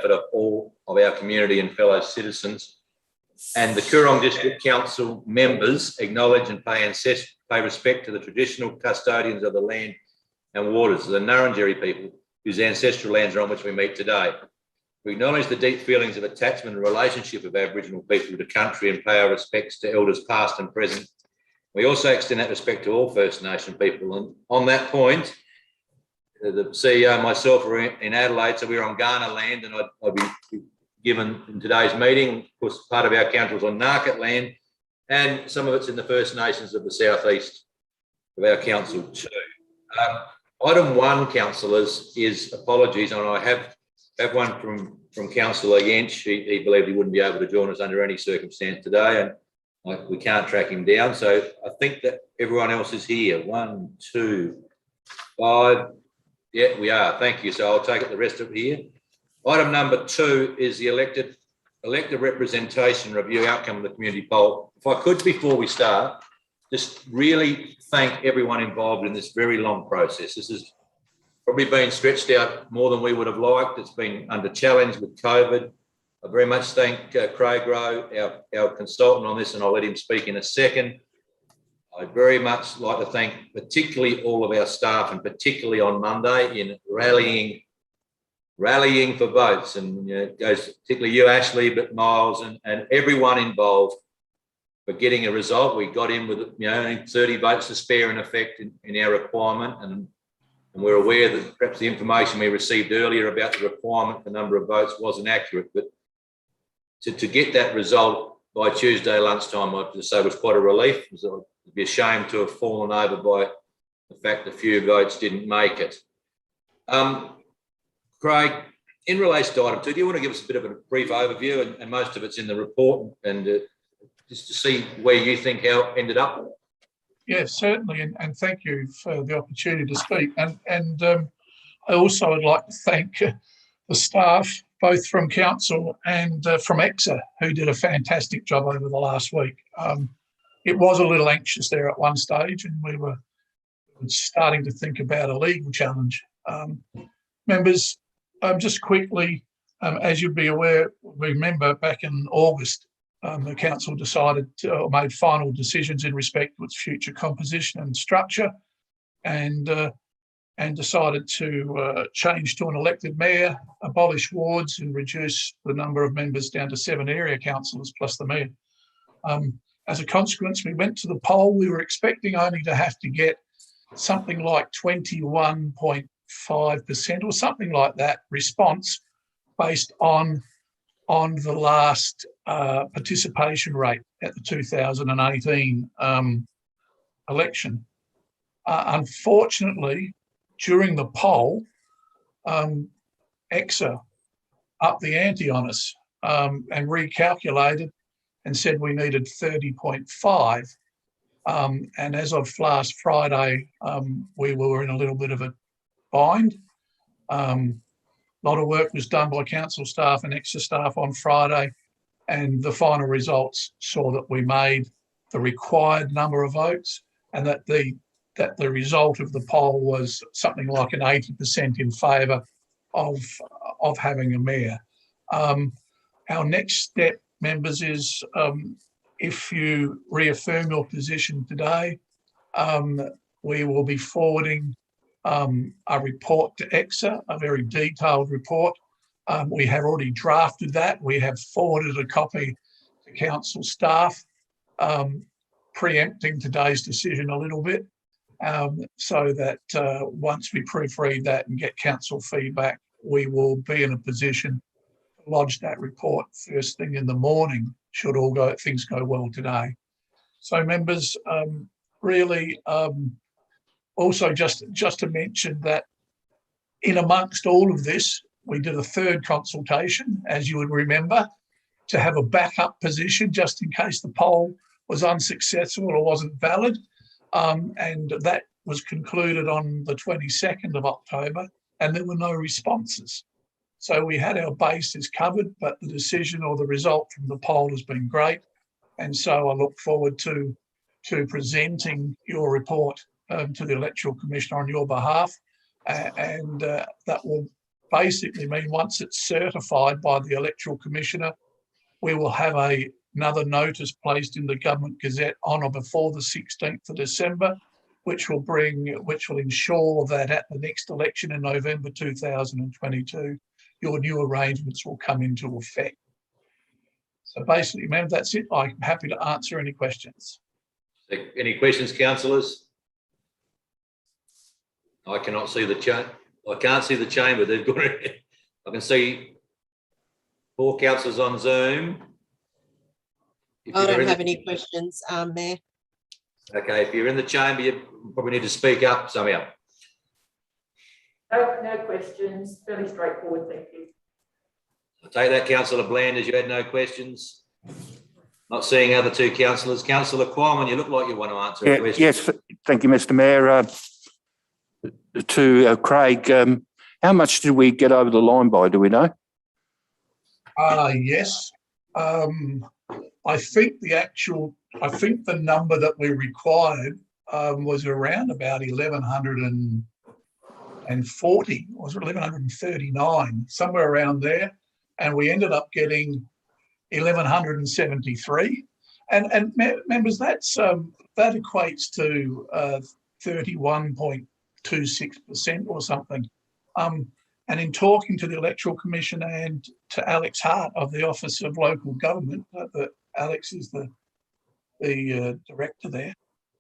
benefit of all of our community and fellow citizens. And the Coorong District Council members acknowledge and pay respect to the traditional custodians of the land and waters, the Nurrungeri people, whose ancestral lands are on which we meet today. We acknowledge the deep feelings of attachment and relationship of Aboriginal people to the country and pay our respects to elders past and present. We also extend that respect to all First Nation people. And on that point, the CEO and myself are in Adelaide, so we're on Kaurna land, and I'll be given in today's meeting, of course, part of our council's on Ngarkit land, and some of it's in the First Nations of the southeast of our council too. Item 1, councillors, is apologies, and I have one from Councillor Jensch. He believed he wouldn't be able to join us under any circumstance today, and we can't track him down. So I think that everyone else is here. 1, 2, 5. Yeah, we are. Thank you. So I'll take it the rest of it here. Item number 2 is the elected representation review outcome of the community poll. If I could, before we start, just really thank everyone involved in this very long process. This has probably been stretched out more than we would have liked. It's been under challenge with COVID. I very much thank Craig Rowe, our consultant on this, and I'll let him speak in a second. I'd very much like to thank particularly all of our staff, and particularly on Monday in rallying for votes, and it goes particularly you, Ashley, but Miles and everyone involved for getting a result. We got in with 30 votes to spare in effect in our requirement, and we're aware that perhaps the information we received earlier about the requirement for number of votes wasn't accurate, but to get that result by Tuesday lunchtime, I have to say, was quite a relief. I'd be ashamed to have fallen over by the fact that a few votes didn't make it. Craig, in relation to item 2, do you want to give us a bit of a brief overview, and most of it's in the report, and just to see where you think how it ended up? Yes, certainly, and thank you for the opportunity to speak. And I also would like to thank the staff, both from council and from EXA, who did a fantastic job over the last week. It was a little anxious there at one stage, and we were starting to think about a legal challenge. Members, just quickly, as you'd be aware, remember back in August, the council decided or made final decisions in respect to its future composition and structure, and decided to change to an elected mayor, abolish wards, and reduce the number of members down to 7 area councillors plus the mayor. As a consequence, we went to the poll. We were expecting only to have to get something like 21.5% or something like that response based on the last participation rate at the 2018 election. Unfortunately, during the poll, EXA upped the ante on us and recalculated and said we needed 30.5. And as of last Friday, we were in a little bit of a bind. A lot of work was done by council staff and EXA staff on Friday, and the final results saw that we made the required number of votes, and that the result of the poll was something like an 80% in favour of having a mayor. Our next step, members, is if you reaffirm your position today, we will be forwarding a report to EXA, a very detailed report. We have already drafted that. We have forwarded a copy to council staff, preempting today's decision a little bit, so that once we proofread that and get council feedback, we will be in a position to lodge that report first thing in the morning, should things go well today. So members, really, also just to mention that in amongst all of this, we did a third consultation, as you would remember, to have a backup position just in case the poll was unsuccessful or wasn't valid. And that was concluded on the 22nd of October, and there were no responses. So we had our bases covered, but the decision or the result from the poll has been great. And so I look forward to presenting your report to the Electoral Commissioner on your behalf, and that will basically mean once it's certified by the electoral commissioner, we will have another notice placed in the Government Gazette on or before the 16th of December, which will ensure that at the next election in November 2022, your new arrangements will come into effect. So basically, ma'am, that's it. I'm happy to answer any questions. Any questions, councillors? I cannot see the chamber. I can't see the chamber. They've got it. I can see 4 councillors on Zoom. I don't have any questions, Mayor. Okay, if you're in the chamber, you probably need to speak up somehow. No questions. Fairly straightforward, thank you. I take that, councillor Bland, as you had no questions. Not seeing other 2 councillors. Councillor Qualman, you look like you want to answer a question. Yes, thank you, Mr. Mayor. To Craig, how much did we get over the line by? Do we know? Yes. I think the number that we required was around about 1,140, was it 1,139, somewhere around there, and we ended up getting 1,173. And members, that equates to 31.26% or something. And in talking to the Electoral Commission and to Alex Hart of the Office of Local Government, Alex is the director there,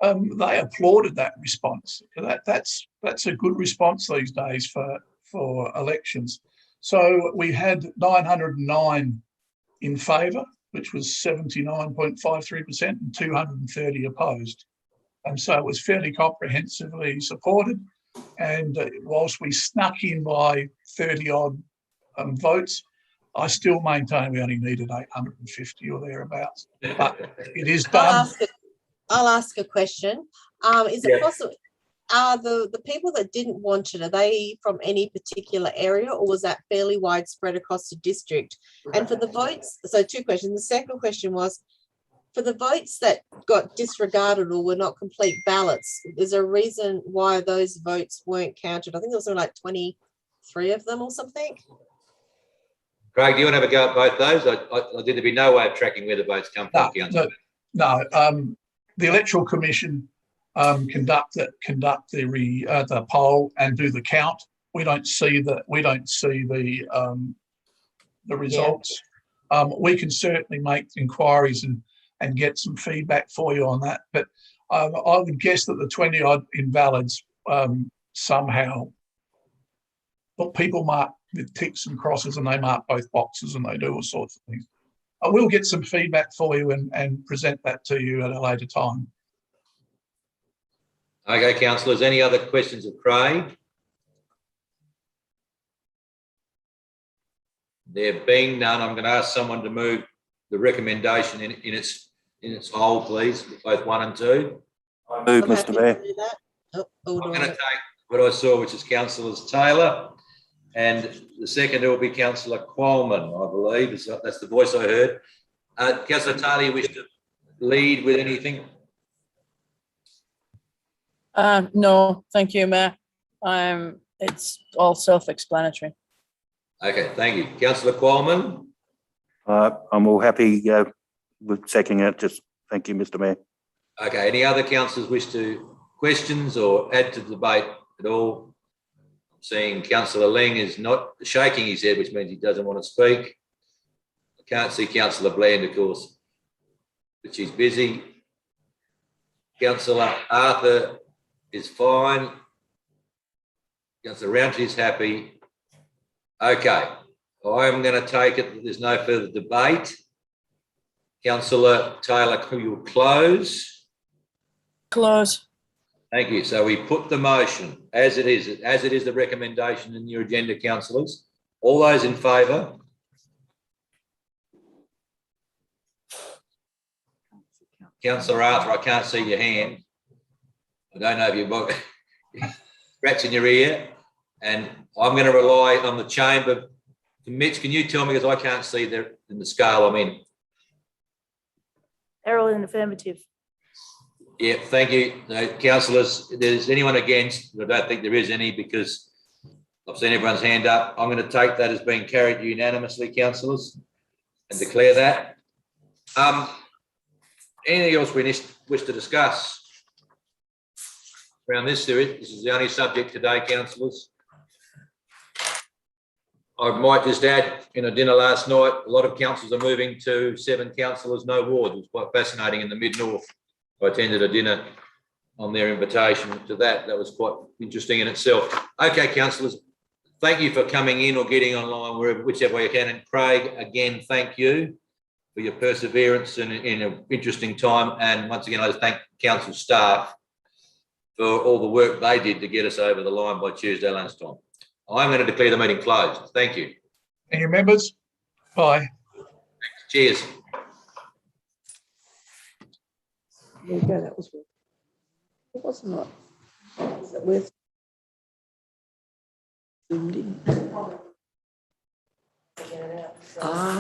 they applauded that response. That's a good response these days for elections. So we had 909 in favour, which was 79.53%, and 230 opposed. And so it was fairly comprehensively supported. And whilst we snuck in by 30 odd votes, I still maintain we only needed 850 or thereabouts. But it is done. I'll ask a question. Is it possible? Are the people that didn't want it, are they from any particular area, or was that fairly widespread across the district? And for the votes, so 2 questions. The second question was, for the votes that got disregarded or were not complete ballots, is there a reason why those votes weren't counted? I think there was like 23 of them or something. Craig, do you want to have a go at both those? I think there'd be no way of tracking where the votes come from, councillor. No. The Electoral Commission conduct the poll and do the count. We don't see the results. Yeah. We can certainly make inquiries and get some feedback for you on that. But I would guess that the 20 odd invalids somehow, but people mark with ticks and crosses and they mark both boxes and they do all sorts of things. I will get some feedback for you and present that to you at a later time. Okay, councillors, any other questions of Craig? There being none, I'm going to ask someone to move the recommendation in its whole, please, both 1 and 2. Move, Mr. Mayor. I'm going to take what I saw, which is Councillors Taylor, and the second will be Councillor Qualman, I believe. That's the voice I heard. Councillor Taylor, you wish to lead with anything? No, thank you, Mayor. It's all self-explanatory. Okay, thank you. Councillor Qualman? I'm all happy with seconding it. Just thank you, Mr. Mayor. Okay, any other councillors wish to questions or add to the debate at all? I'm seeing Councillor Ling is not shaking his head, which means he doesn't want to speak. I can't see Councillor Bland, of course, but she's busy. Councillor Arthur is fine. Councillor Roundtree is happy. Okay, I'm going to take it that there's no further debate. Councillor Taylor, you will close. Close. Thank you. So we put the motion as it is the recommendation in your agenda, councillors. All those in favour? Councillor Arthur, I can't see your hand. I don't know if you're scratching your ear, and I'm going to rely on the chamber. Mitch, can you tell me, because I can't see there in the scale I'm in? Errol in affirmative. Yeah, thank you. Councillors, if there's anyone against, I don't think there is any, because I've seen everyone's hand up. I'm going to take that as being carried unanimously, councillors, and declare that. Anything else we wish to discuss around this series? This is the only subject today, councillors. I might just add, in a dinner last night, a lot of councils are moving to 7 councillors, no wards. It was quite fascinating in the Mid-North. I attended a dinner on their invitation to that. That was quite interesting in itself. Okay, councillors, thank you for coming in or getting online, whichever way you can. And Craig, again, thank you for your perseverance in an interesting time. And once again, I just thank council staff for all the work they did to get us over the line by Tuesday lunchtime. I'm going to declare the meeting closed. Thank you. And your members, bye. Cheers. There you go, that was worth. It wasn't right. Is it worth? Zoomed in. Ah.